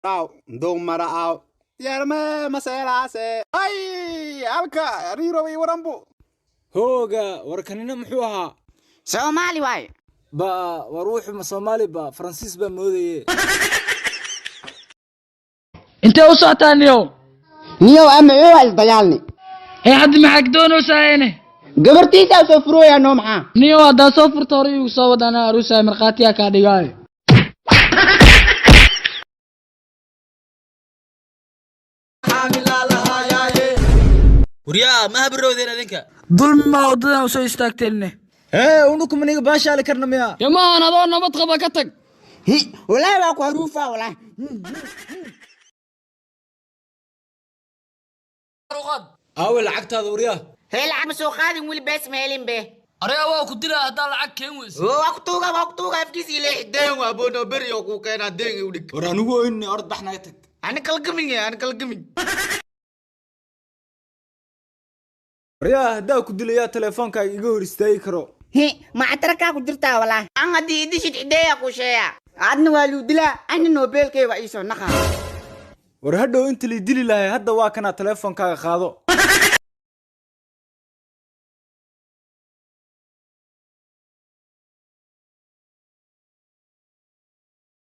Tao, dong maraaw. Yarme maselase. Ay, alka, riro wi warambu. هوجا وركننا محوها Soomaali waay. با وروح صومالي با فرانسيس با مودي انت وصعتان اليوم Niyow ama waa isdagaalni. هي حد ما حق دونه ساينه Gabartiisa soo furooya noo maxaa? نيو هذا صفر طوري وصوت انا عروسه مرقاتيا كادغاي وريا ما برودين adinka ظلم ما ودنا وسو استاغتلنا ايه ونكم نيجا باشا على كرنميا يا ما انا دون نبط قبا كتك Hi, wallahi waa ku haruufa wallahi. اول عقد هذا وريا Hey lacag ma soo qaadin wili bees ma helin be. اريا waa ku dila hada lacag keen weys Waqtuga afkiisi ilaahay deen waa bono beri oo ku keena deen u dhig. ورانو اني ارد بحنا يتك Ani kalgamin. وريا هدا كدل يا تليفونك ايغا هور استاي كرو Hi, ma atarka ku jirtaa wallahi. Aan hadii idishid ideeya ku sheeya. Adna waa lu dila, ani Nobelkay waa iso naqa. ور هدو انت اللي دلي لها هدا waa kana تليفونك قادو